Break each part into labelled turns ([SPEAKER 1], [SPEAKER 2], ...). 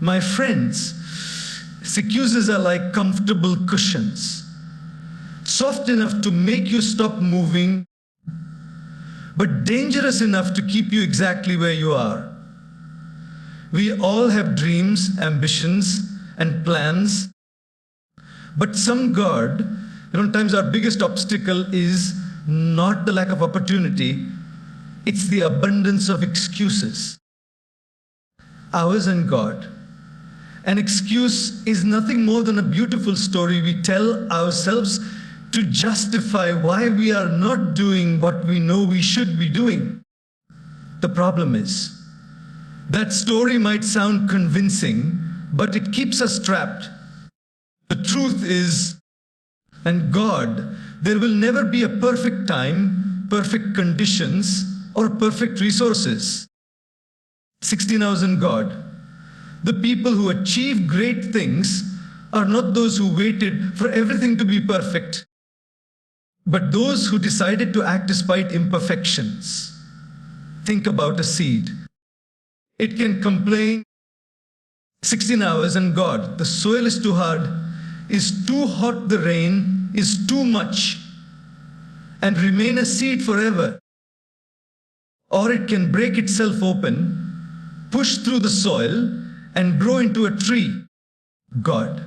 [SPEAKER 1] My friends, excuses are like comfortable cushions, soft enough to make you stop moving, but dangerous enough to keep you exactly where you are. We all have dreams, ambitions, and plans, but some guard, sometimes our biggest obstacle is not the lack of opportunity, it's the abundance of excuses. Ours and God. An excuse is nothing more than a beautiful story we tell ourselves to justify why we are not doing what we know we should be doing. The problem is, that story might sound convincing, but it keeps us trapped. The truth is, and God, there will never be a perfect time, perfect conditions, or perfect resources. 16 hours in God. The people who achieve great things are not those who waited for everything to be perfect, but those who decided to act despite imperfections. Think about a seed. It can complain 16 hours and God, the soil is too hard, is too hot, the rain is too much, and remain a seed forever. Or it can break itself open, push through the soil, and grow into a tree. God.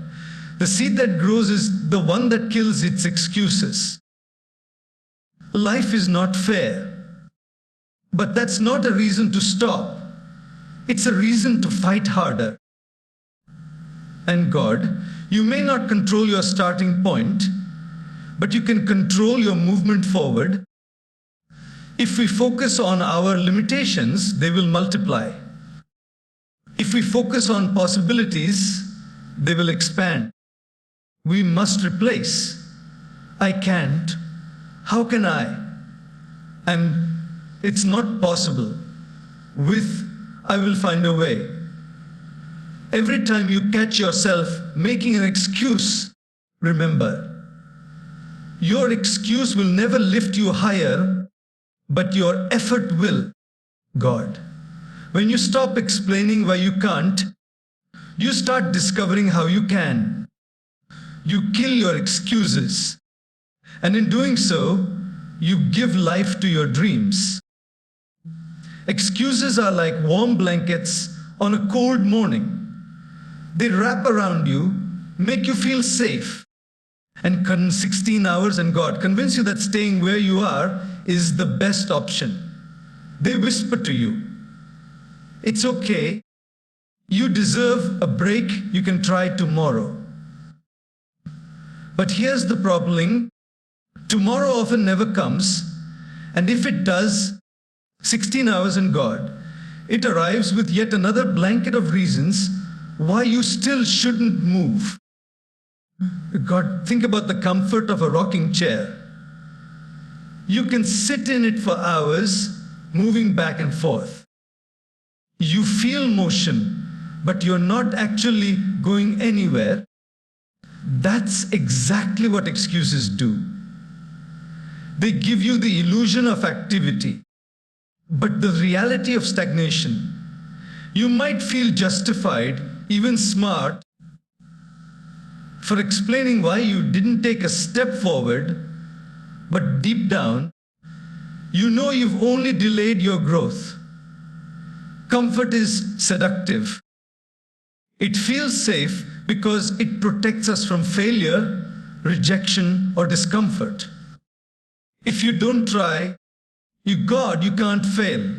[SPEAKER 1] The seed that grows is the one that kills its excuses. Life is not fair. But that's not a reason to stop. It's a reason to fight harder. And God, you may not control your starting point, but you can control your movement forward. If we focus on our limitations, they will multiply. If we focus on possibilities, they will expand. We must replace. I can't. How can I? And it's not possible. With, I will find a way. Every time you catch yourself making an excuse, remember, your excuse will never lift you higher, but your effort will. God. When you stop explaining why you can't, you start discovering how you can. You kill your excuses. And in doing so, you give life to your dreams. Excuses are like warm blankets on a cold morning. They wrap around you, make you feel safe, and 16 hours and God convince you that staying where you are is the best option. They whisper to you, it's okay. You deserve a break. You can try tomorrow. But here's the problem. Tomorrow often never comes. And if it does, 16 hours in God, it arrives with yet another blanket of reasons why you still shouldn't move. God, think about the comfort of a rocking chair. You can sit in it for hours, moving back and forth. You feel motion, but you're not actually going anywhere. That's exactly what excuses do. They give you the illusion of activity, but the reality of stagnation. You might feel justified, even smart, for explaining why you didn't take a step forward, but deep down, you know you've only delayed your growth. Comfort is seductive. It feels safe because it protects us from failure, rejection, or discomfort. If you don't try, you can't fail,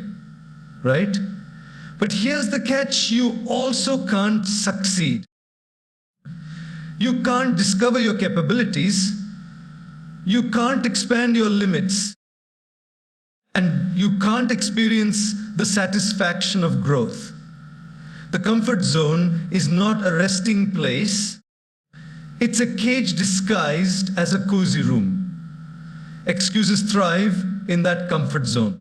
[SPEAKER 1] right? But here's the catch, you also can't succeed. You can't discover your capabilities. You can't expand your limits. And you can't experience the satisfaction of growth. The comfort zone is not a resting place. It's a cage disguised as a cozy room. Excuses thrive in that comfort zone.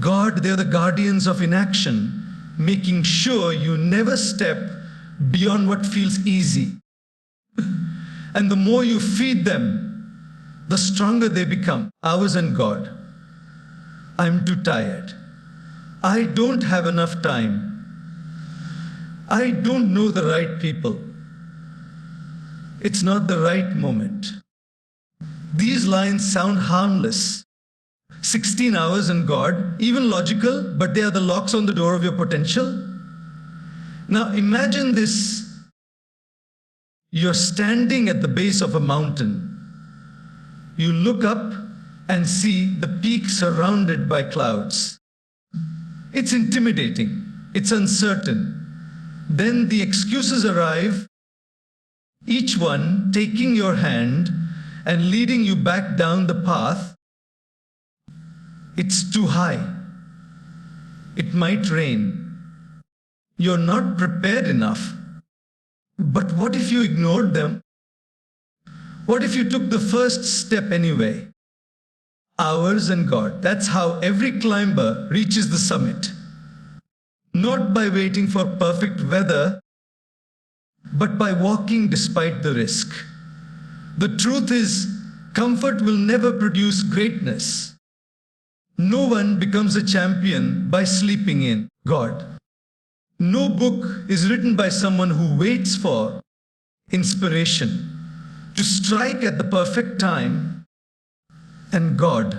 [SPEAKER 1] God, they're the guardians of inaction, making sure you never step beyond what feels easy. And the more you feed them, the stronger they become. Ours and God. I'm too tired. I don't have enough time. I don't know the right people. It's not the right moment. These lines sound harmless. 16 hours and God, even logical, but they are the locks on the door of your potential. Now imagine this. You're standing at the base of a mountain. You look up and see the peak surrounded by clouds. It's intimidating. It's uncertain. Then the excuses arrive, each one taking your hand and leading you back down the path. It's too high. It might rain. You're not prepared enough. But what if you ignored them? What if you took the first step anyway? Hours and God. That's how every climber reaches the summit. Not by waiting for perfect weather, but by walking despite the risk. The truth is, comfort will never produce greatness. No one becomes a champion by sleeping in God. No book is written by someone who waits for inspiration to strike at the perfect time and God.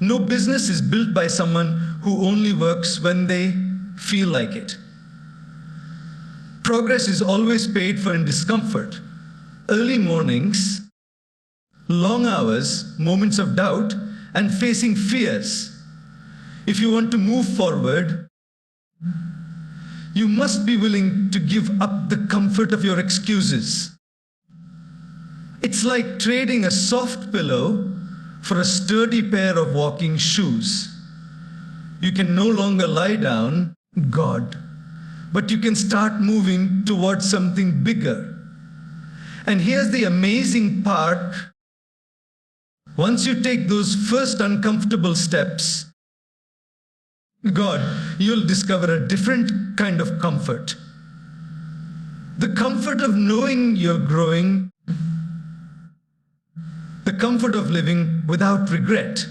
[SPEAKER 1] No business is built by someone who only works when they feel like it. Progress is always paid for in discomfort. Early mornings, long hours, moments of doubt, and facing fears. If you want to move forward, you must be willing to give up the comfort of your excuses. It's like trading a soft pillow for a sturdy pair of walking shoes. You can no longer lie down, God, but you can start moving towards something bigger. And here's the amazing part. Once you take those first uncomfortable steps, God, you'll discover a different kind of comfort. The comfort of knowing you're growing, the comfort of living without regret,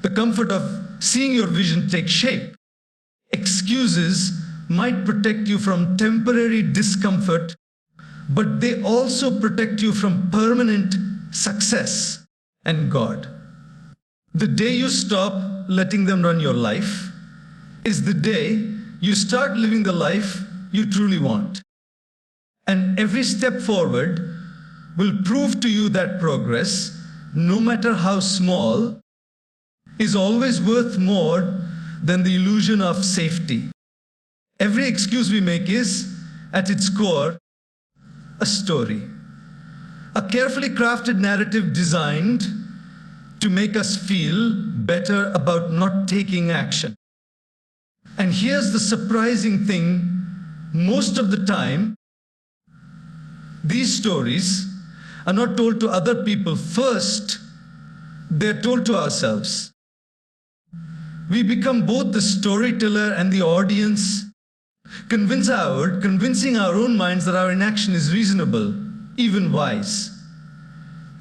[SPEAKER 1] the comfort of seeing your vision take shape. Excuses might protect you from temporary discomfort, but they also protect you from permanent success and God. The day you stop letting them run your life is the day you start living the life you truly want. And every step forward will prove to you that progress, no matter how small, is always worth more than the illusion of safety. Every excuse we make is, at its core, a story. A carefully crafted narrative designed to make us feel better about not taking action. And here's the surprising thing, most of the time, these stories are not told to other people first, they're told to ourselves. We become both the storyteller and the audience, convincing our own minds that our inaction is reasonable, even wise.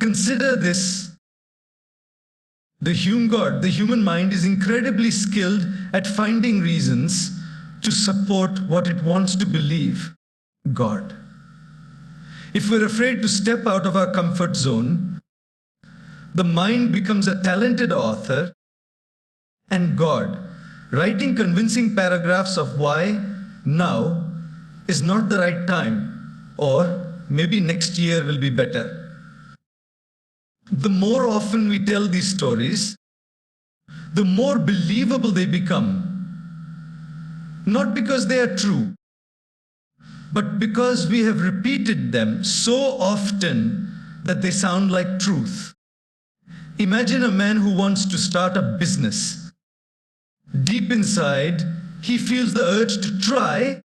[SPEAKER 1] Consider this. The human mind is incredibly skilled at finding reasons to support what it wants to believe, God. If we're afraid to step out of our comfort zone, the mind becomes a talented author, and God, writing convincing paragraphs of why now is not the right time, or maybe next year will be better. The more often we tell these stories, the more believable they become. Not because they are true, but because we have repeated them so often that they sound like truth. Imagine a man who wants to start a business. Deep inside, he feels the urge to try,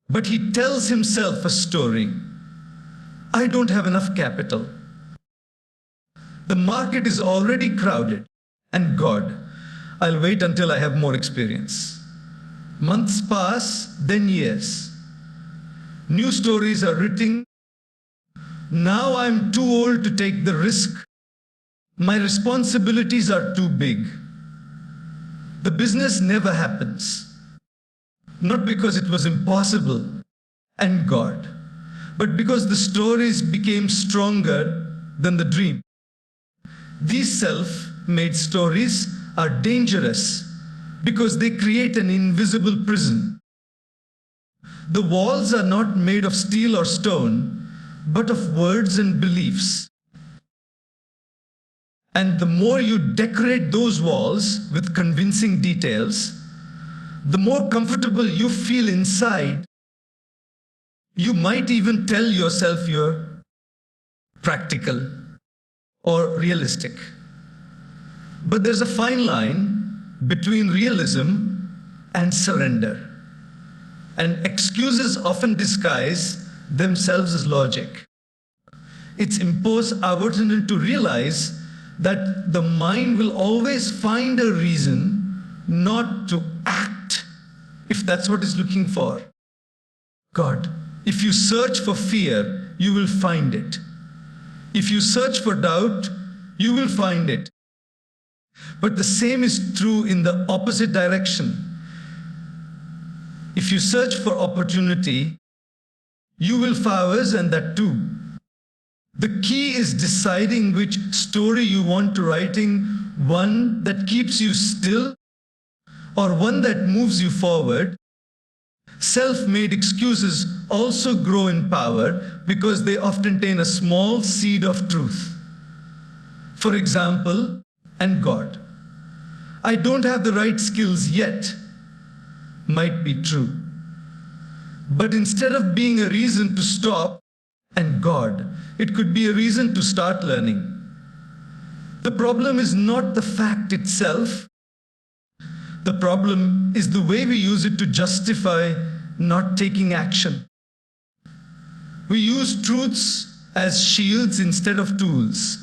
[SPEAKER 1] but he tells himself a story. I don't have enough capital. The market is already crowded, and God, I'll wait until I have more experience. Months pass, then years. New stories are written. Now I'm too old to take the risk. My responsibilities are too big. The business never happens. not because it was impossible, and God, but because the stories became stronger than the dream. These self-made stories are dangerous because they create an invisible prison. The walls are not made of steel or stone, but of words and beliefs. And the more you decorate those walls with convincing details, the more comfortable you feel inside. You might even tell yourself you're practical or realistic. But there's a fine line between realism and surrender. And excuses often disguise themselves as logic. It's important to realize that the mind will always find a reason not to act if that's what it's looking for. God, if you search for fear, you will find it. If you search for doubt, you will find it. But the same is true in the opposite direction. If you search for opportunity, you will find and that too. The key is deciding which story you want to writing, one that keeps you still or one that moves you forward. Self-made excuses also grow in power because they often contain a small seed of truth. For example, and God, I don't have the right skills yet, might be true. But instead of being a reason to stop, and God, it could be a reason to start learning. The problem is not the fact itself. The problem is the way we use it to justify not taking action. We use truths as shields instead of tools.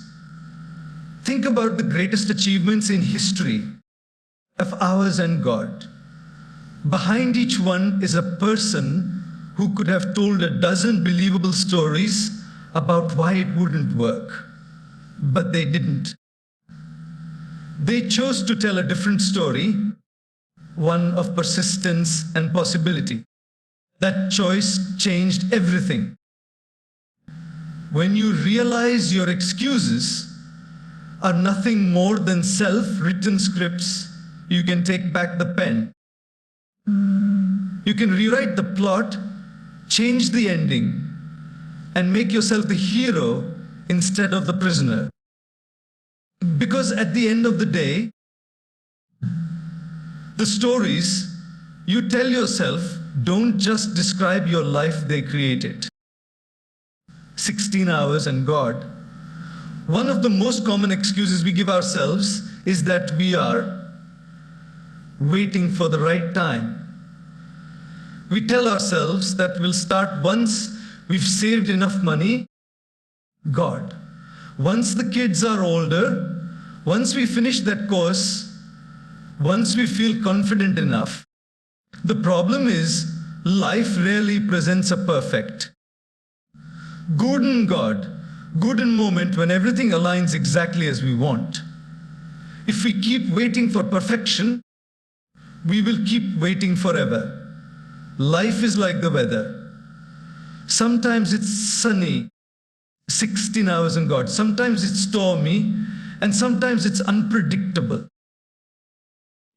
[SPEAKER 1] Think about the greatest achievements in history of ours and God. Behind each one is a person who could have told a dozen believable stories about why it wouldn't work. But they didn't. They chose to tell a different story, one of persistence and possibility. That choice changed everything. When you realize your excuses are nothing more than self-written scripts, you can take back the pen. You can rewrite the plot, change the ending, and make yourself the hero instead of the prisoner. Because at the end of the day, the stories you tell yourself don't just describe your life, they create it. 16 hours and God. One of the most common excuses we give ourselves is that we are waiting for the right time. We tell ourselves that we'll start once we've saved enough money. God, once the kids are older, once we finish that course, once we feel confident enough. The problem is, life rarely presents a perfect. Good in God, good in moment when everything aligns exactly as we want. If we keep waiting for perfection, we will keep waiting forever. Life is like the weather. Sometimes it's sunny, 16 hours in God. Sometimes it's stormy, and sometimes it's unpredictable.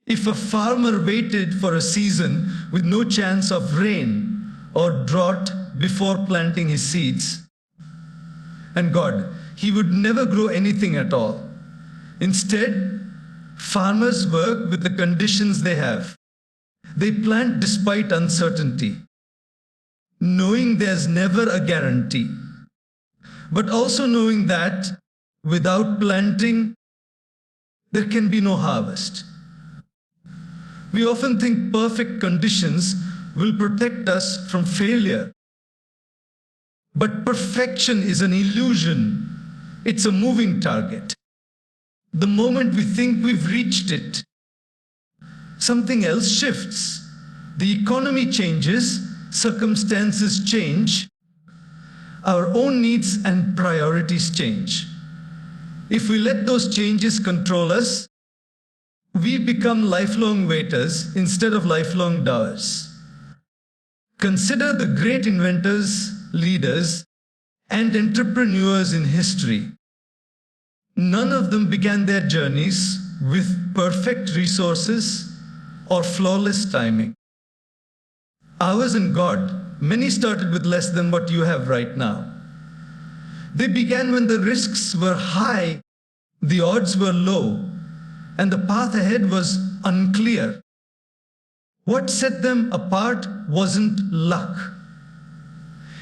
[SPEAKER 1] If a farmer waited for a season with no chance of rain or drought before planting his seeds, and God, he would never grow anything at all. Instead, farmers work with the conditions they have. They plant despite uncertainty, knowing there's never a guarantee, but also knowing that without planting, there can be no harvest. We often think perfect conditions will protect us from failure. But perfection is an illusion. It's a moving target. The moment we think we've reached it, something else shifts. The economy changes, circumstances change, our own needs and priorities change. If we let those changes control us, we become lifelong waiters instead of lifelong doers. Consider the great inventors, leaders, and entrepreneurs in history. None of them began their journeys with perfect resources or flawless timing. Ours and God, many started with less than what you have right now. They began when the risks were high, the odds were low, and the path ahead was unclear. What set them apart wasn't luck.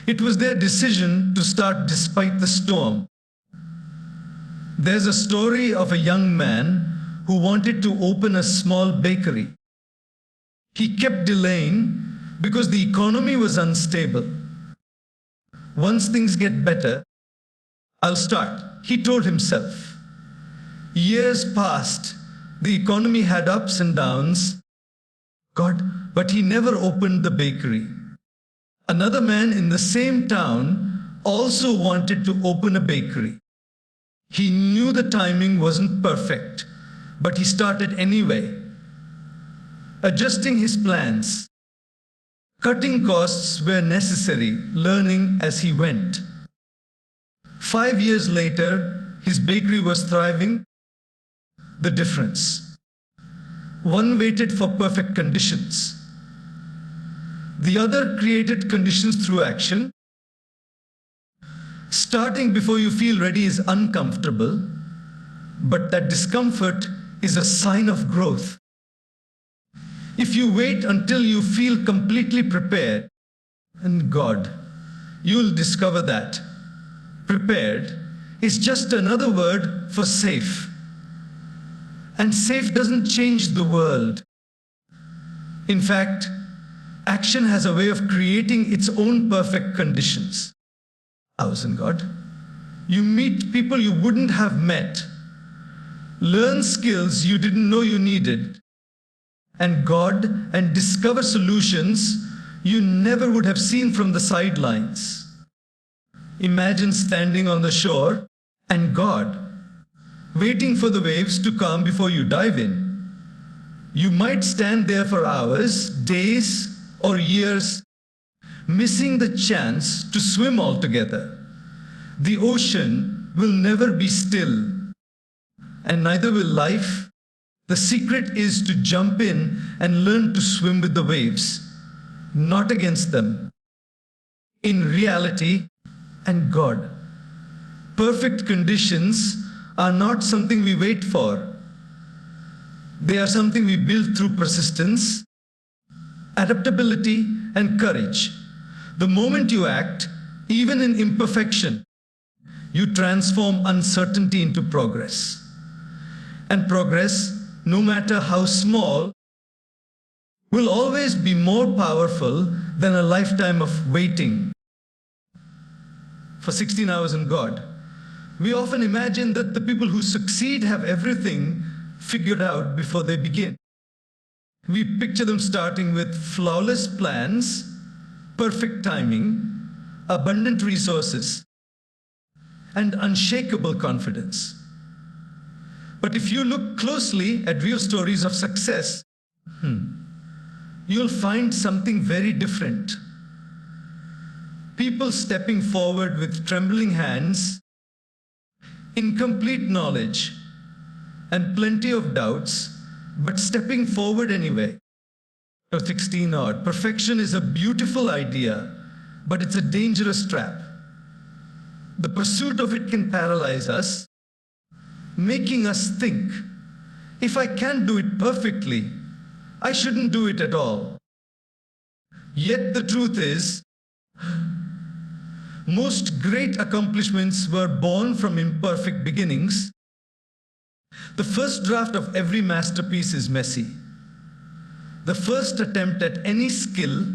[SPEAKER 1] It was their decision to start despite the storm. There's a story of a young man who wanted to open a small bakery. He kept delaying because the economy was unstable. Once things get better, I'll start, he told himself. Years passed, the economy had ups and downs. But he never opened the bakery. Another man in the same town also wanted to open a bakery. He knew the timing wasn't perfect, but he started anyway, adjusting his plans. Cutting costs were necessary, learning as he went. 5 years later, his bakery was thriving. The difference. One waited for perfect conditions. The other created conditions through action. Starting before you feel ready is uncomfortable, but that discomfort is a sign of growth. If you wait until you feel completely prepared, and God, you'll discover that prepared is just another word for safe. And safe doesn't change the world. In fact, action has a way of creating its own perfect conditions. Ours and God. You meet people you wouldn't have met, learn skills you didn't know you needed, and discover solutions you never would have seen from the sidelines. Imagine standing on the shore and God waiting for the waves to calm before you dive in. You might stand there for hours, days, or years, missing the chance to swim altogether. The ocean will never be still, and neither will life. The secret is to jump in and learn to swim with the waves, not against them. In reality and God, perfect conditions are not something we wait for. They are something we build through persistence, adaptability, and courage. The moment you act, even in imperfection, you transform uncertainty into progress. And progress, no matter how small, will always be more powerful than a lifetime of waiting. For 16 hours in God, we often imagine that the people who succeed have everything figured out before they begin. We picture them starting with flawless plans, perfect timing, abundant resources, and unshakable confidence. But if you look closely at real stories of success, you'll find something very different. People stepping forward with trembling hands, incomplete knowledge, and plenty of doubts, but stepping forward anyway. 16 odd. Perfection is a beautiful idea, but it's a dangerous trap. The pursuit of it can paralyze us, making us think, if I can't do it perfectly, I shouldn't do it at all. Yet the truth is, most great accomplishments were born from imperfect beginnings. The first draft of every masterpiece is messy. The first attempt at any skill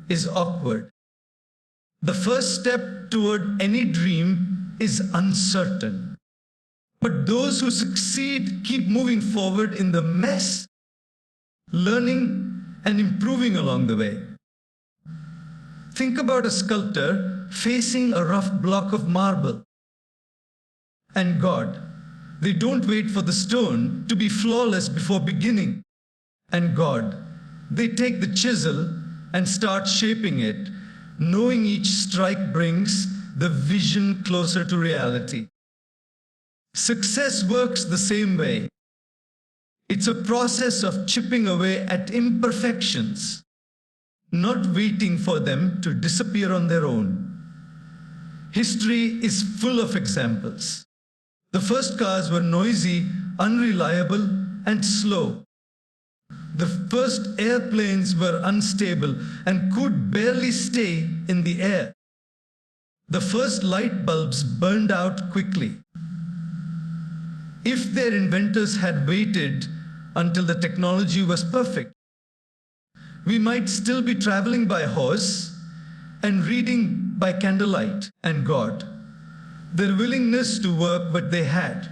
[SPEAKER 1] is awkward. The first step toward any dream is uncertain. But those who succeed keep moving forward in the mess, learning and improving along the way. Think about a sculptor facing a rough block of marble. And God, they don't wait for the stone to be flawless before beginning. And God, they take the chisel and start shaping it, knowing each strike brings the vision closer to reality. Success works the same way. It's a process of chipping away at imperfections, not waiting for them to disappear on their own. History is full of examples. The first cars were noisy, unreliable, and slow. The first airplanes were unstable and could barely stay in the air. The first light bulbs burned out quickly. If their inventors had waited until the technology was perfect, we might still be traveling by horse and reading by candlelight. And God, their willingness to work what they had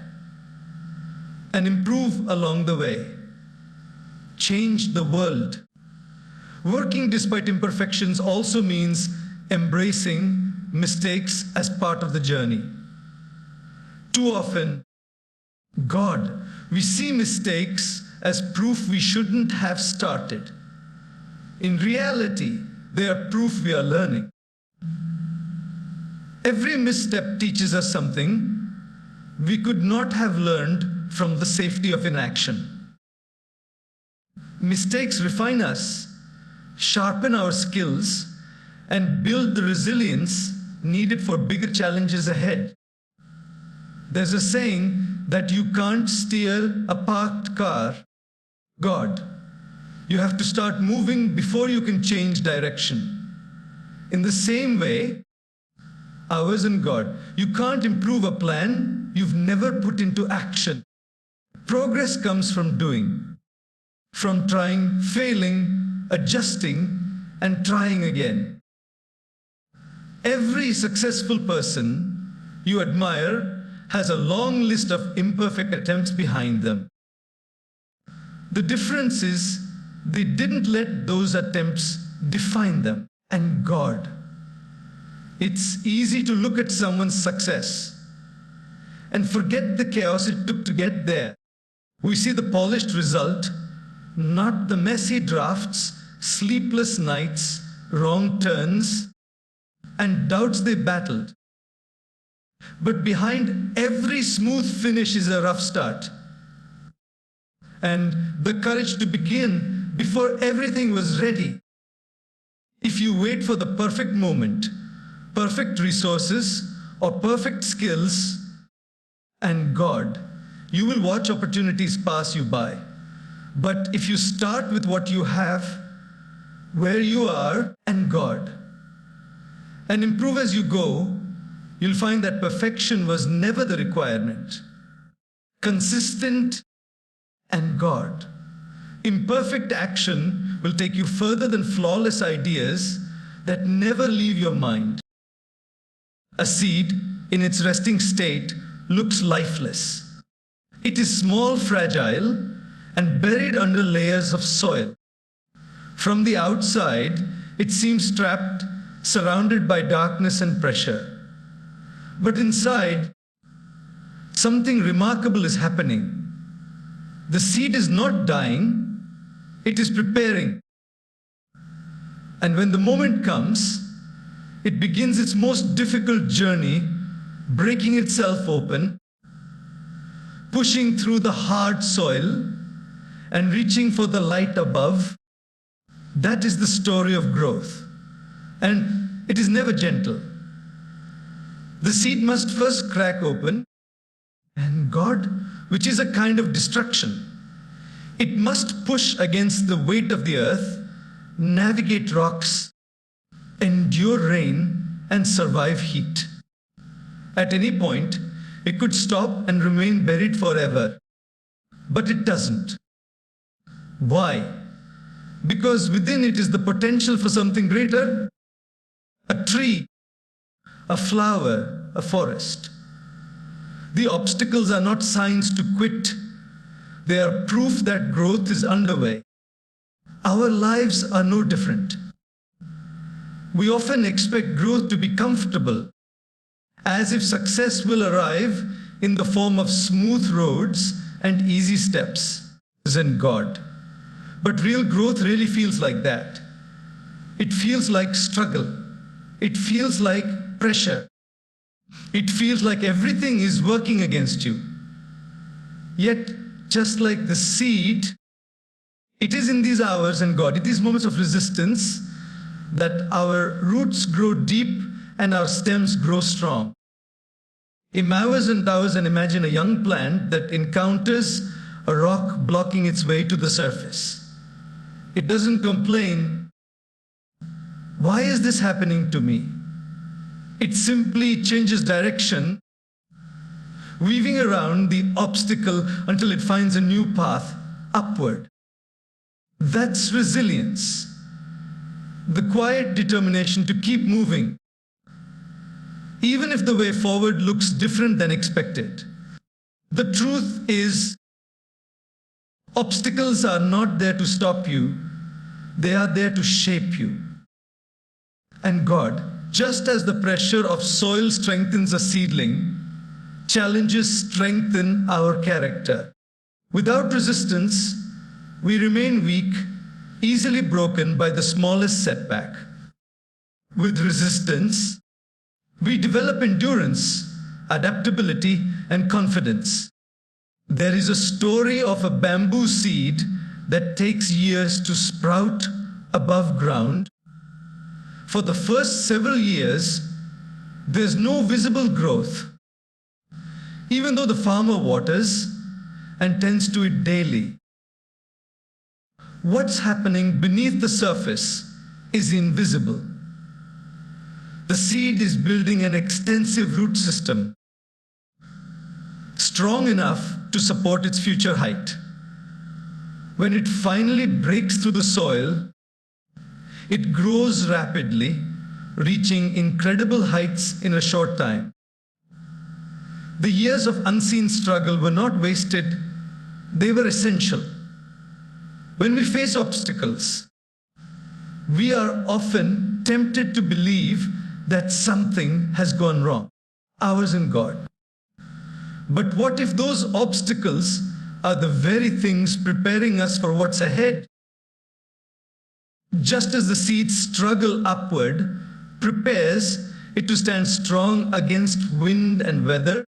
[SPEAKER 1] and improve along the way, changed the world. Working despite imperfections also means embracing mistakes as part of the journey. Too often, we see mistakes as proof we shouldn't have started. In reality, they are proof we are learning. Every misstep teaches us something we could not have learned from the safety of inaction. Mistakes refine us, sharpen our skills, and build the resilience needed for bigger challenges ahead. There's a saying that you can't steer a parked car. God, you have to start moving before you can change direction. In the same way, ours and God, you can't improve a plan you've never put into action. Progress comes from doing, from trying, failing, adjusting, and trying again. Every successful person you admire has a long list of imperfect attempts behind them. The difference is they didn't let those attempts define them. And God, it's easy to look at someone's success and forget the chaos it took to get there. We see the polished result, not the messy drafts, sleepless nights, wrong turns, and doubts they battled. But behind every smooth finish is a rough start. And the courage to begin before everything was ready. If you wait for the perfect moment, perfect resources, or perfect skills, and God, you will watch opportunities pass you by. But if you start with what you have, where you are, and God, and improve as you go, you'll find that perfection was never the requirement. Consistent and God. Imperfect action will take you further than flawless ideas that never leave your mind. A seed in its resting state looks lifeless. It is small, fragile, and buried under layers of soil. From the outside, it seems trapped, surrounded by darkness and pressure. But inside, something remarkable is happening. The seed is not dying, it is preparing. And when the moment comes, it begins its most difficult journey, breaking itself open, pushing through the hard soil, and reaching for the light above. That is the story of growth. And it is never gentle. The seed must first crack open, and God, which is a kind of destruction, it must push against the weight of the earth, navigate rocks, endure rain, and survive heat. At any point, it could stop and remain buried forever. But it doesn't. Why? Because within it is the potential for something greater. A tree, a flower, a forest. The obstacles are not signs to quit. They are proof that growth is underway. Our lives are no different. We often expect growth to be comfortable, as if success will arrive in the form of smooth roads and easy steps, as in God. But real growth really feels like that. It feels like struggle. It feels like pressure. It feels like everything is working against you. Yet, just like the seed, it is in these hours and God, in these moments of resistance, that our roots grow deep and our stems grow strong. Hours and hours and imagine a young plant that encounters a rock blocking its way to the surface. It doesn't complain, "Why is this happening to me?" It simply changes direction, weaving around the obstacle until it finds a new path upward. That's resilience. The quiet determination to keep moving, even if the way forward looks different than expected. The truth is, obstacles are not there to stop you, they are there to shape you. And God, just as the pressure of soil strengthens a seedling, challenges strengthen our character. Without resistance, we remain weak, easily broken by the smallest setback. With resistance, we develop endurance, adaptability, and confidence. There is a story of a bamboo seed that takes years to sprout above ground. For the first several years, there's no visible growth, even though the farmer waters and tends to it daily. What's happening beneath the surface is invisible. The seed is building an extensive root system, strong enough to support its future height. When it finally breaks through the soil, it grows rapidly, reaching incredible heights in a short time. The years of unseen struggle were not wasted, they were essential. When we face obstacles, we are often tempted to believe that something has gone wrong, ours and God. But what if those obstacles are the very things preparing us for what's ahead? Just as the seed's struggle upward prepares it to stand strong against wind and weather,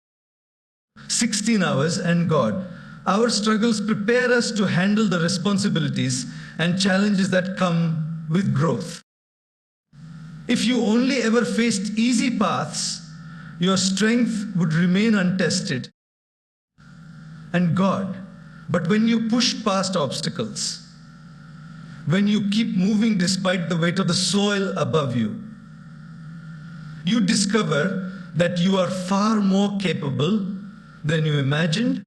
[SPEAKER 1] 16 hours and God, our struggles prepare us to handle the responsibilities and challenges that come with growth. If you only ever faced easy paths, your strength would remain untested. And God, but when you push past obstacles, when you keep moving despite the weight of the soil above you, you discover that you are far more capable than you imagined.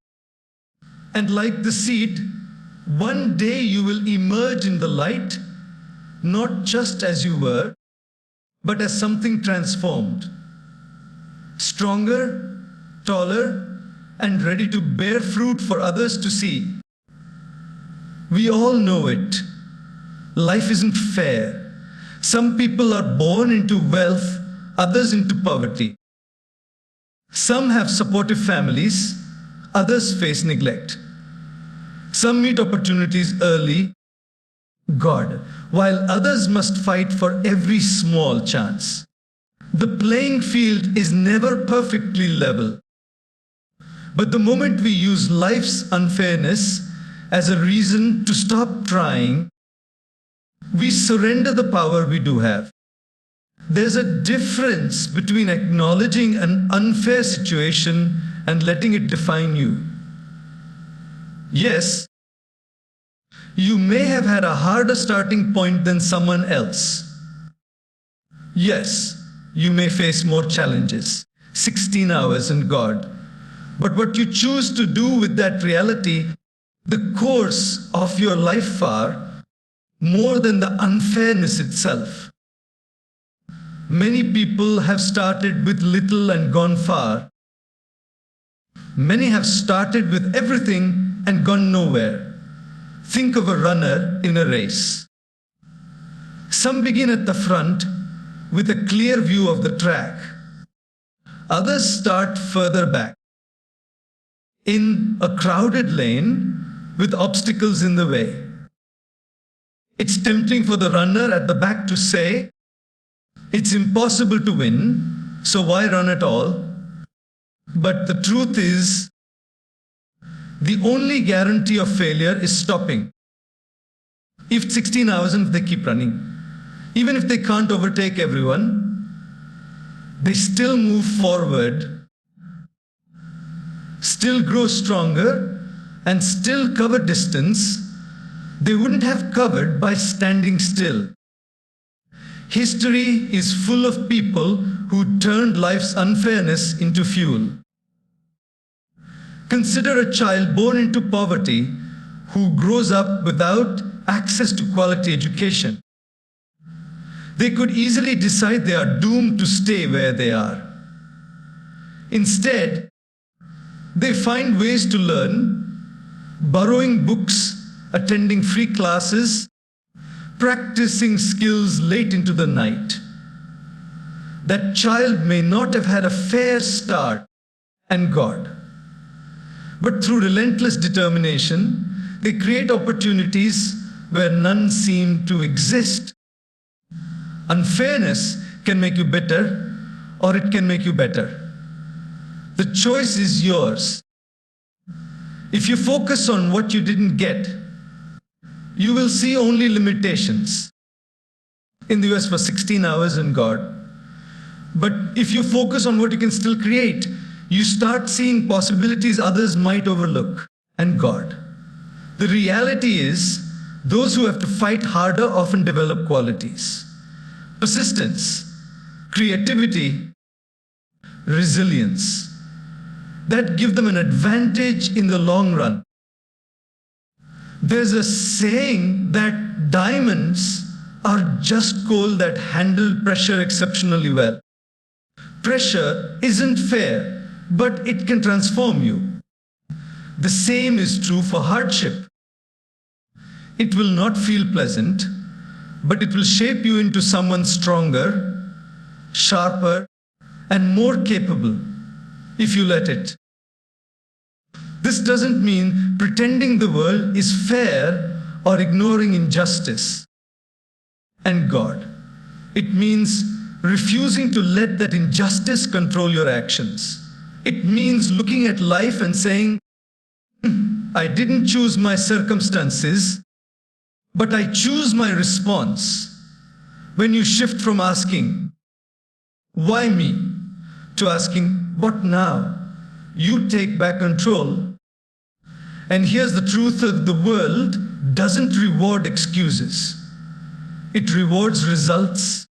[SPEAKER 1] And like the seed, one day you will emerge in the light, not just as you were, but as something transformed, stronger, taller, and ready to bear fruit for others to see. We all know it. Life isn't fair. Some people are born into wealth, others into poverty. Some have supportive families, others face neglect. Some meet opportunities early, God, while others must fight for every small chance. The playing field is never perfectly level. But the moment we use life's unfairness as a reason to stop trying, we surrender the power we do have. There's a difference between acknowledging an unfair situation and letting it define you. Yes, you may have had a harder starting point than someone else. Yes, you may face more challenges, 16 hours and God. But what you choose to do with that reality, the course of your life far, more than the unfairness itself. Many people have started with little and gone far. Many have started with everything and gone nowhere. Think of a runner in a race. Some begin at the front with a clear view of the track. Others start further back, in a crowded lane with obstacles in the way. It's tempting for the runner at the back to say, it's impossible to win, so why run at all? But the truth is, the only guarantee of failure is stopping. If 16 hours and they keep running, even if they can't overtake everyone, they still move forward, still grow stronger, and still cover distance they wouldn't have covered by standing still. History is full of people who turned life's unfairness into fuel. Consider a child born into poverty who grows up without access to quality education. They could easily decide they are doomed to stay where they are. Instead, they find ways to learn, borrowing books, attending free classes, practicing skills late into the night. That child may not have had a fair start, and God. But through relentless determination, they create opportunities where none seem to exist. Unfairness can make you bitter, or it can make you better. The choice is yours. If you focus on what you didn't get, you will see only limitations. In the US for 16 hours in God. But if you focus on what you can still create, you start seeing possibilities others might overlook, and God. The reality is, those who have to fight harder often develop qualities. Persistence, creativity, resilience, that give them an advantage in the long run. There's a saying that diamonds are just coal that handle pressure exceptionally well. Pressure isn't fair, but it can transform you. The same is true for hardship. It will not feel pleasant, but it will shape you into someone stronger, sharper, and more capable if you let it. This doesn't mean pretending the world is fair or ignoring injustice and God. It means refusing to let that injustice control your actions. It means looking at life and saying, I didn't choose my circumstances, but I choose my response. When you shift from asking, why me, to asking, what now? You take back control. And here's the truth: of the world doesn't reward excuses. It rewards results.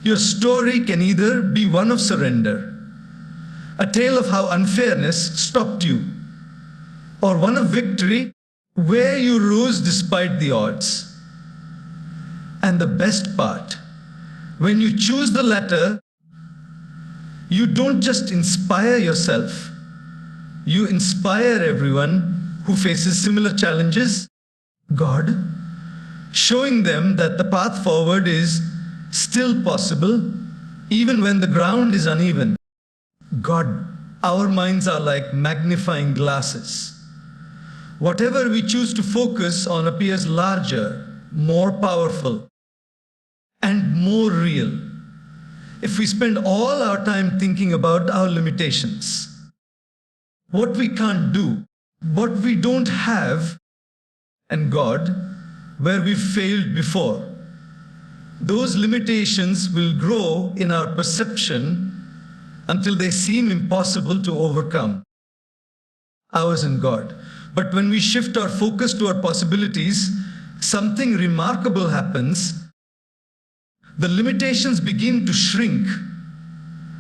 [SPEAKER 1] Your story can either be one of surrender, a tale of how unfairness stopped you, or one of victory where you rose despite the odds. And the best part, when you choose the latter, you don't just inspire yourself, you inspire everyone who faces similar challenges. God, showing them that the path forward is still possible, even when the ground is uneven. God, our minds are like magnifying glasses. Whatever we choose to focus on appears larger, more powerful, and more real. If we spend all our time thinking about our limitations, what we can't do, what we don't have, and God, where we've failed before, those limitations will grow in our perception until they seem impossible to overcome. Ours and God. But when we shift our focus to our possibilities, something remarkable happens. The limitations begin to shrink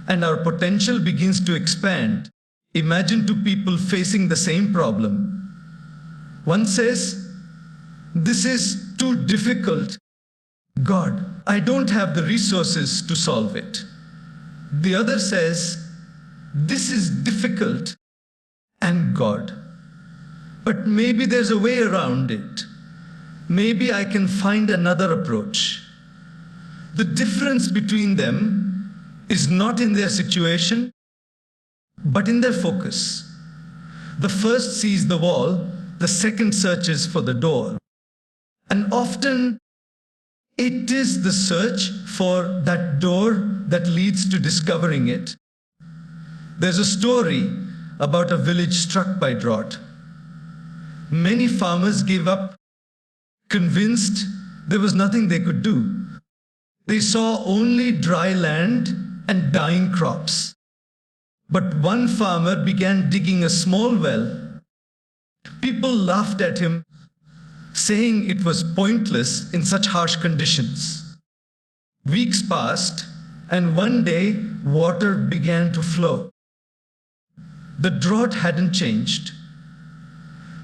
[SPEAKER 1] and our potential begins to expand. Imagine two people facing the same problem. One says, "This is too difficult. God, I don't have the resources to solve it." The other says, "This is difficult, and God, but maybe there's a way around it. Maybe I can find another approach." The difference between them is not in their situation, but in their focus. The first sees the wall, the second searches for the door. And often it is the search for that door that leads to discovering it. There's a story about a village struck by drought. Many farmers gave up, convinced there was nothing they could do. They saw only dry land and dying crops. But one farmer began digging a small well. People laughed at him, saying it was pointless in such harsh conditions. Weeks passed, and one day water began to flow. The drought hadn't changed,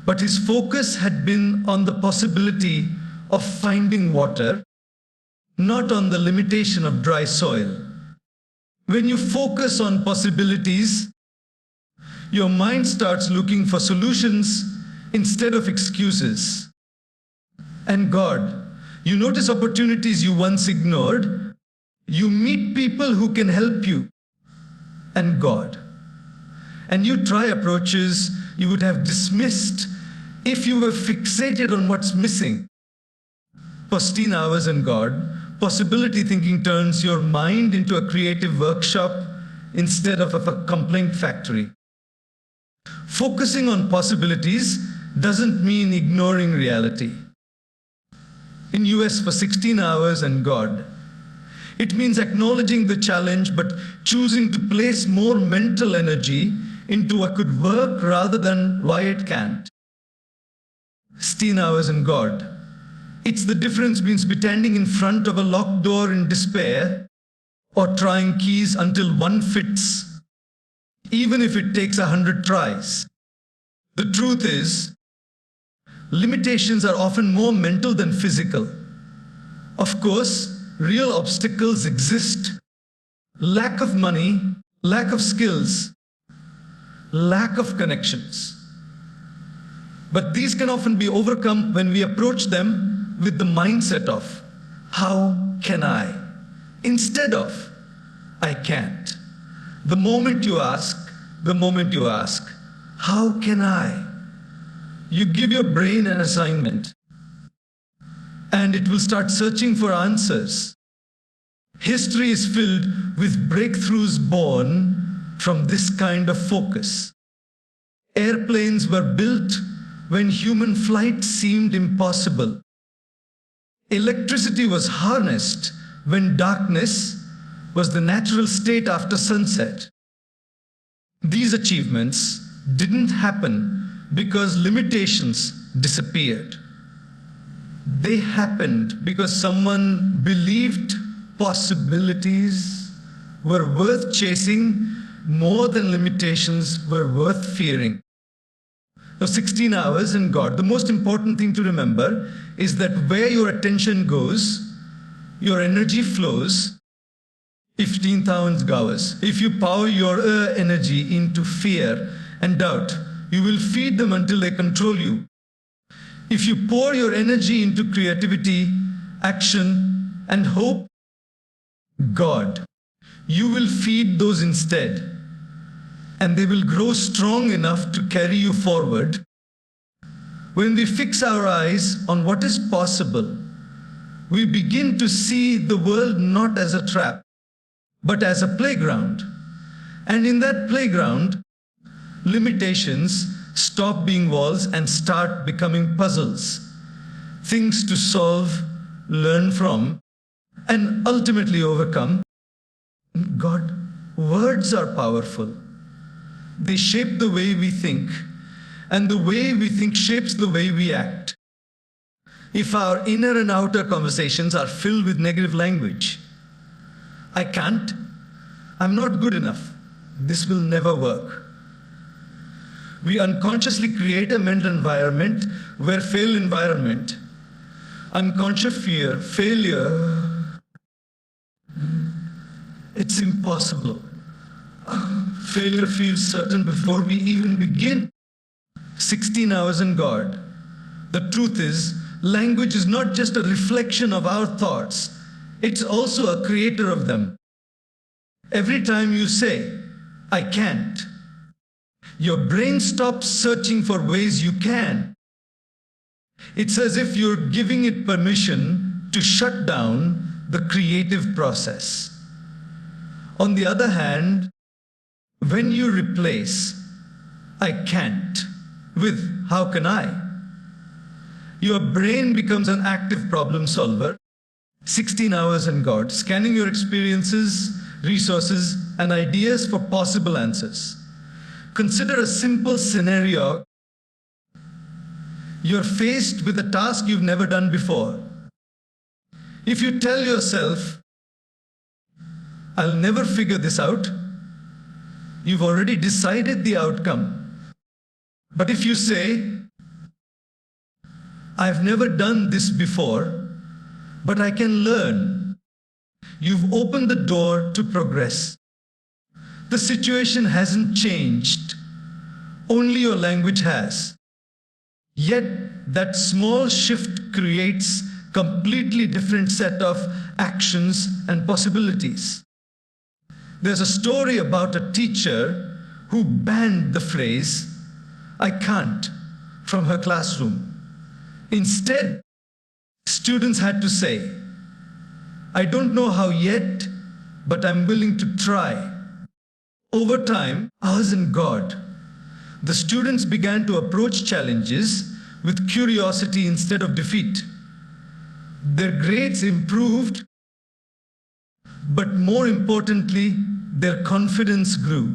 [SPEAKER 1] but his focus had been on the possibility of finding water, not on the limitation of dry soil. When you focus on possibilities, your mind starts looking for solutions instead of excuses. And God, you notice opportunities you once ignored. You meet people who can help you. And God. And you try approaches you would have dismissed if you were fixated on what's missing. For 16 hours in God, possibility thinking turns your mind into a creative workshop instead of a complaint factory. Focusing on possibilities doesn't mean ignoring reality. In US for 16 hours and God, it means acknowledging the challenge but choosing to place more mental energy into what could work rather than why it can't. 16 hours in God. It's the difference between standing in front of a locked door in despair or trying keys until one fits, even if it takes 100 tries. The truth is, limitations are often more mental than physical. Of course, real obstacles exist. Lack of money, lack of skills, lack of connections. But these can often be overcome when we approach them with the mindset of, how can I? Instead of, I can't. The moment you ask, how can I? You give your brain an assignment, and it will start searching for answers. History is filled with breakthroughs born from this kind of focus. Airplanes were built when human flight seemed impossible. Electricity was harnessed when darkness was the natural state after sunset. These achievements didn't happen because limitations disappeared. They happened because someone believed possibilities were worth chasing more than limitations were worth fearing. Now, 16 hours in God, the most important thing to remember is that where your attention goes, your energy flows. 15,000 hours. If you power your energy into fear and doubt, you will feed them until they control you. If you pour your energy into creativity, action, and hope, God, you will feed those instead. And they will grow strong enough to carry you forward. When we fix our eyes on what is possible, we begin to see the world not as a trap, but as a playground. And in that playground, limitations stop being walls and start becoming puzzles, things to solve, learn from, and ultimately overcome. God, words are powerful. They shape the way we think, and the way we think shapes the way we act. If our inner and outer conversations are filled with negative language, I can't, I'm not good enough, this will never work. We unconsciously create a mental environment where unconscious fear, failure, it's impossible. Failure feels certain before we even begin. 16 hours in God. The truth is, language is not just a reflection of our thoughts, it's also a creator of them. Every time you say, I can't, your brain stops searching for ways you can. It's as if you're giving it permission to shut down the creative process. On the other hand, when you replace "I can't" with "how can I," your brain becomes an active problem solver. 16 hours in God, scanning your experiences, resources, and ideas for possible answers. Consider a simple scenario. You're faced with a task you've never done before. If you tell yourself, "I'll never figure this out," you've already decided the outcome. But if you say, "I've never done this before, but I can learn," you've opened the door to progress. The situation hasn't changed, only your language has. Yet that small shift creates a completely different set of actions and possibilities. There's a story about a teacher who banned the phrase "I can't" from her classroom. Instead, students had to say, "I don't know how yet, but I'm willing to try." Over time, ours in God, the students began to approach challenges with curiosity instead of defeat. Their grades improved, but more importantly, their confidence grew.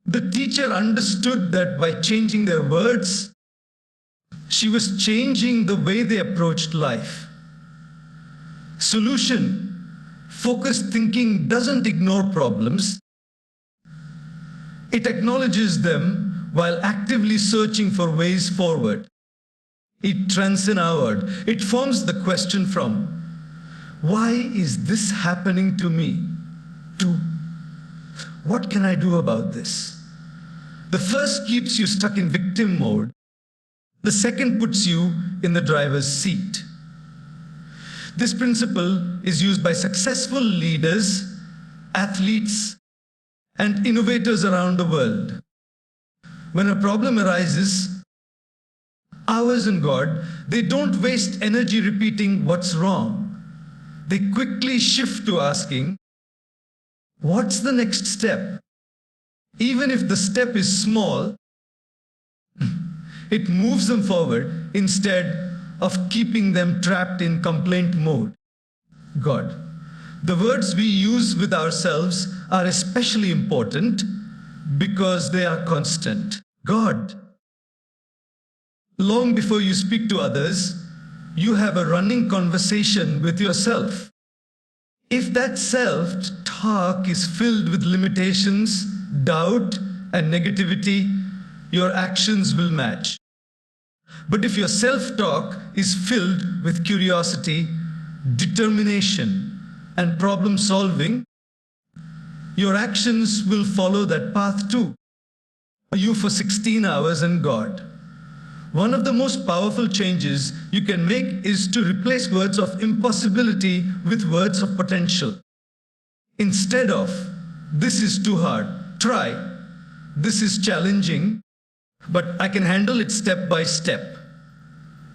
[SPEAKER 1] The teacher understood that by changing their words, she was changing the way they approached life. Solution: focused thinking doesn't ignore problems. It acknowledges them while actively searching for ways forward. It transcends outward. It forms the question from "Why is this happening to me?" to "What can I do about this?" The first keeps you stuck in victim mode. The second puts you in the driver's seat. This principle is used by successful leaders, athletes, and innovators around the world. When a problem arises, ours in God, they don't waste energy repeating "what's wrong." They quickly shift to asking, "What's the next step?" Even if the step is small, it moves them forward instead of keeping them trapped in complaint mode. God. The words we use with ourselves are especially important because they are constant. God. Long before you speak to others, you have a running conversation with yourself. If that self-talk is filled with limitations, doubt, and negativity, your actions will match. But if your self-talk is filled with curiosity, determination, and problem solving, your actions will follow that path too. You for 16 hours in God. One of the most powerful changes you can make is to replace words of impossibility with words of potential. Instead of "this is too hard," try "this is challenging, but I can handle it step by step."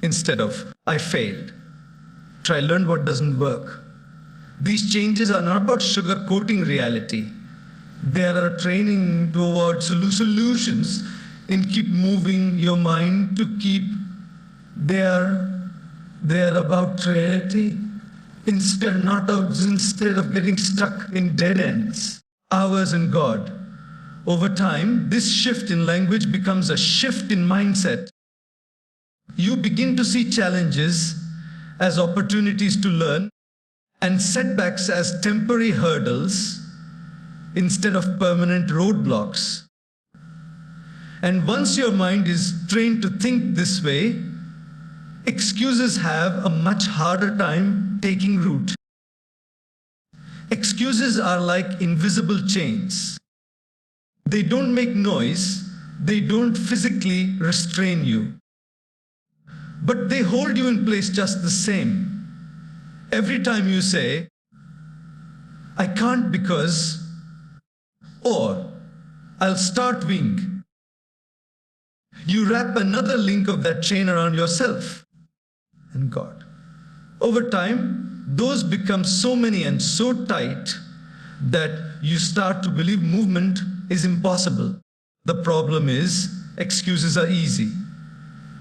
[SPEAKER 1] Instead of "I failed," try "learn what doesn't work." These changes are not about sugarcoating reality. They are a training towards solutions and keep moving your mind to keep there about reality instead of getting stuck in dead ends. Ours in God. Over time, this shift in language becomes a shift in mindset. You begin to see challenges as opportunities to learn and setbacks as temporary hurdles instead of permanent roadblocks. And once your mind is trained to think this way, excuses have a much harder time taking root. Excuses are like invisible chains. They don't make noise, they don't physically restrain you, but they hold you in place just the same. Every time you say, "I can't because," or "I'll start wing," You wrap another link of that chain around yourself and God. Over time, those become so many and so tight that you start to believe movement is impossible. The problem is, excuses are easy.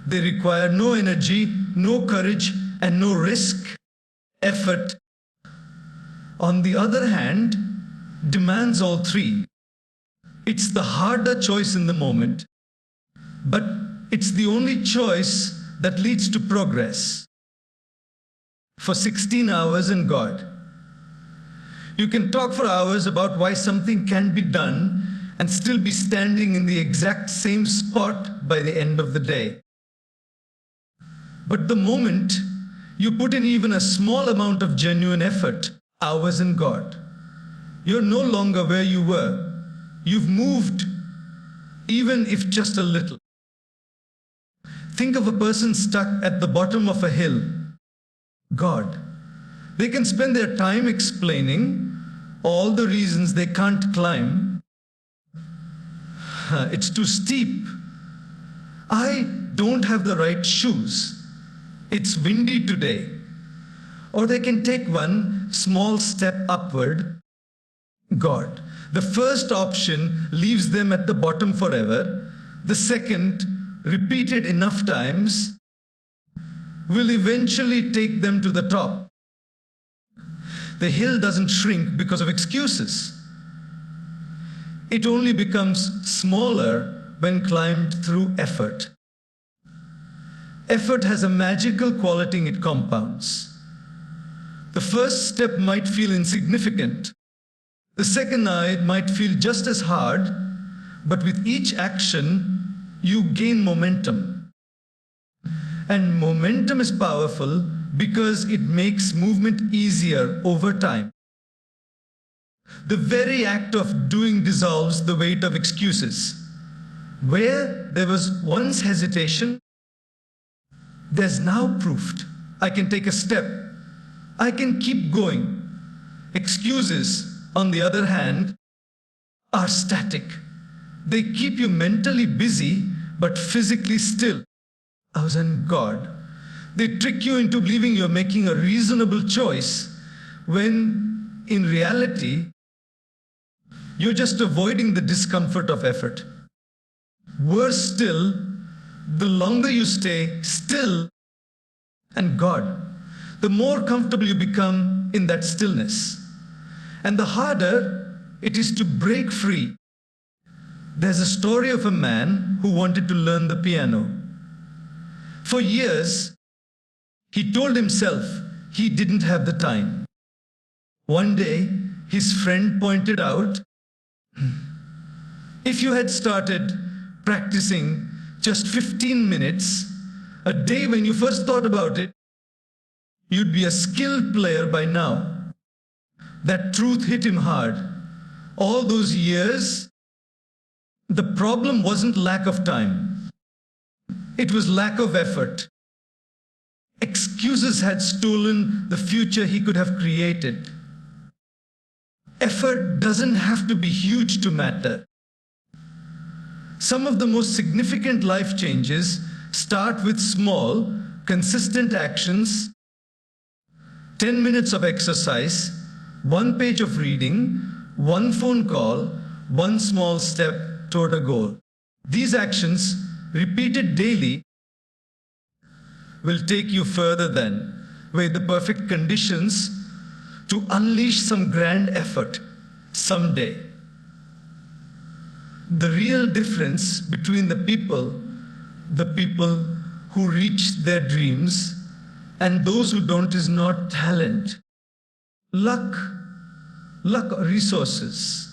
[SPEAKER 1] They require no energy, no courage, and no risk. Effort, on the other hand, demands all three. It's the harder choice in the moment, but it's the only choice that leads to progress. For 16 hours in God, you can talk for hours about why something can be done and still be standing in the exact same spot by the end of the day. But the moment you put in even a small amount of genuine effort, hours in God, you're no longer where you were. You've moved, even if just a little. Think of a person stuck at the bottom of a hill. God. They can spend their time explaining all the reasons they can't climb. It's too steep. I don't have the right shoes. It's windy today. Or they can take one small step upward. God. The first option leaves them at the bottom forever. The second, repeated enough times, will eventually take them to the top. The hill doesn't shrink because of excuses. It only becomes smaller when climbed through effort. Effort has a magical quality it compounds. The first step might feel insignificant. The second night might feel just as hard, but with each action, you gain momentum. And momentum is powerful because it makes movement easier over time. The very act of doing dissolves the weight of excuses. Where there was once hesitation, there's now proof. I can take a step. I can keep going. Excuses, on the other hand, are static. They keep you mentally busy but physically still. I was in God. They trick you into believing you're making a reasonable choice when in reality, you're just avoiding the discomfort of effort. Worse still, the longer you stay still and God, the more comfortable you become in that stillness. And the harder it is to break free. There's a story of a man who wanted to learn the piano. For years, he told himself he didn't have the time. One day, his friend pointed out, if you had started practicing just 15 minutes a day when you first thought about it, you'd be a skilled player by now. That truth hit him hard. All those years, the problem wasn't lack of time. It was lack of effort. Excuses had stolen the future he could have created. Effort doesn't have to be huge to matter. Some of the most significant life changes start with small, consistent actions, 10 minutes of exercise, 1 page of reading, 1 phone call, 1 small step toward a goal. These actions, repeated daily, will take you further than with the perfect conditions to unleash some grand effort someday. The real difference between the people who reach their dreams and those who don't is not talent, luck or resources.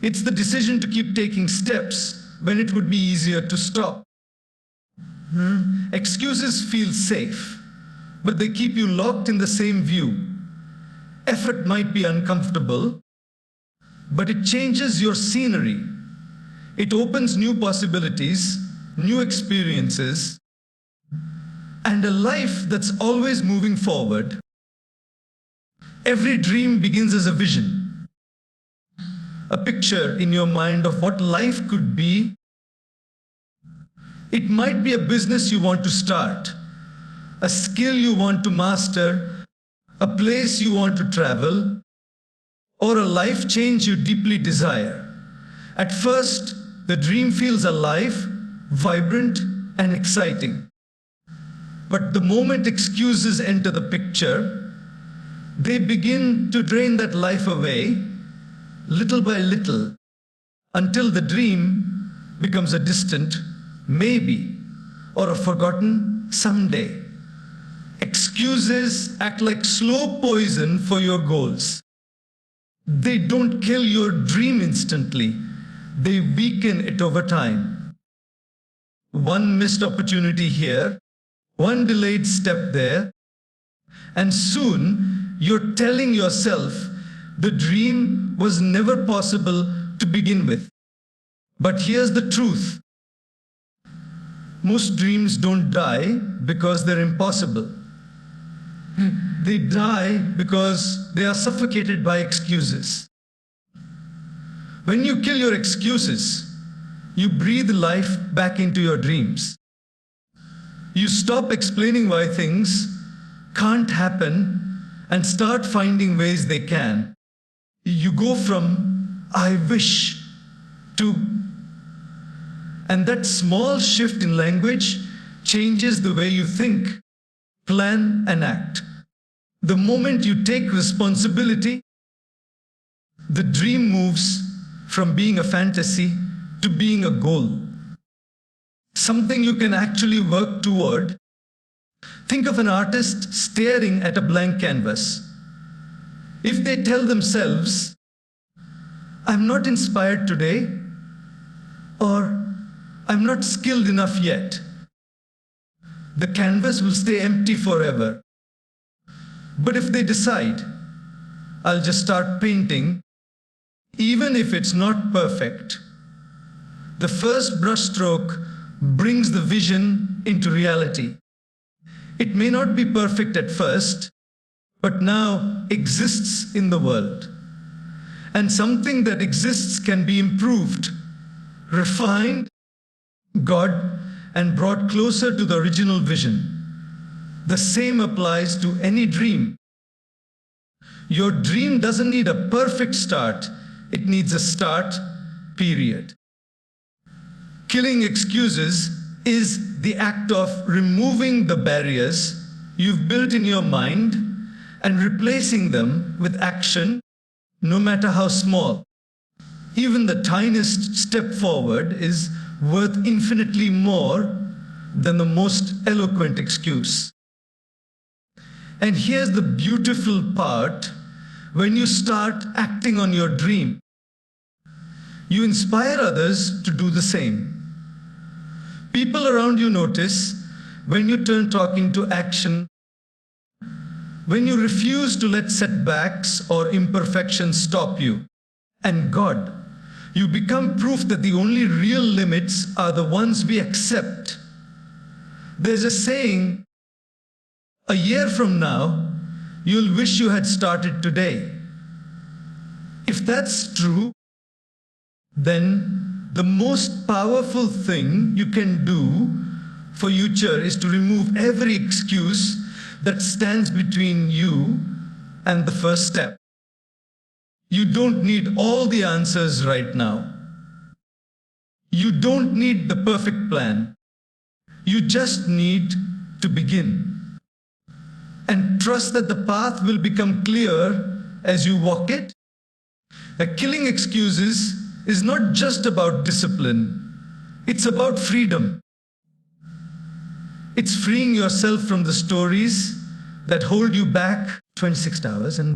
[SPEAKER 1] It's the decision to keep taking steps when it would be easier to stop. Excuses feel safe, but they keep you locked in the same view. Effort might be uncomfortable, but it changes your scenery. It opens new possibilities, new experiences, and a life that's always moving forward. Every dream begins as a vision, a picture in your mind of what life could be It might be a business you want to start, a skill you want to master, a place you want to travel, or a life change you deeply desire. At first, the dream feels alive, vibrant, and exciting. But the moment excuses enter the picture, they begin to drain that life away, little by little, until the dream becomes a distant maybe or a forgotten someday. Excuses act like slow poison for your goals. They don't kill your dream instantly. They weaken it over time. One missed opportunity here, one delayed step there, and soon you're telling yourself the dream was never possible to begin with. But here's the truth. Most dreams don't die because they're impossible. They die because they are suffocated by excuses. When you kill your excuses, you breathe life back into your dreams. You stop explaining why things can't happen and start finding ways they can. You go from "I wish" to, and that small shift in language changes the way you think, plan, and act. The moment you take responsibility, the dream moves from being a fantasy to being a goal. Something you can actually work toward. Think of an artist staring at a blank canvas. If they tell themselves, "I'm not inspired today," or "I'm not skilled enough yet," the canvas will stay empty forever. But if they decide, "I'll just start painting," even if it's not perfect, the first brushstroke brings the vision into reality. It may not be perfect at first, but now exists in the world. And something that exists can be improved, refined, and brought closer to the original vision. The same applies to any dream. Your dream doesn't need a perfect start, it needs a start, period. Killing excuses is the act of removing the barriers you've built in your mind and replacing them with action, no matter how small. Even the tiniest step forward is worth infinitely more than the most eloquent excuse. And here's the beautiful part. When you start acting on your dream, you inspire others to do the same. People around you notice when you turn talking to action, when you refuse to let setbacks or imperfections stop you. And God, you become proof that the only real limits are the ones we accept. There's a saying, a year from now, you'll wish you had started today. If that's true, then the most powerful thing you can do for future is to remove every excuse that stands between you and the first step. You don't need all the answers right now. You don't need the perfect plan. You just need to begin. And trust that the path will become clear as you walk it. Killing excuses is not just about discipline. It's about freedom. It's freeing yourself from the stories that hold you back 26 hours and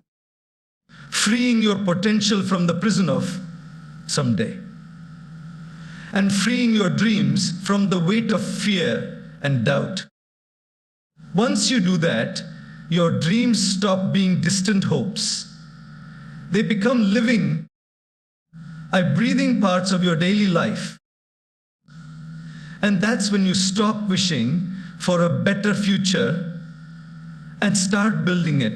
[SPEAKER 1] freeing your potential from the prison of someday. And freeing your dreams from the weight of fear and doubt. Once you do that, your dreams stop being distant hopes. They become living, breathing parts of your daily life. And that's when you stop wishing for a better future and start building it.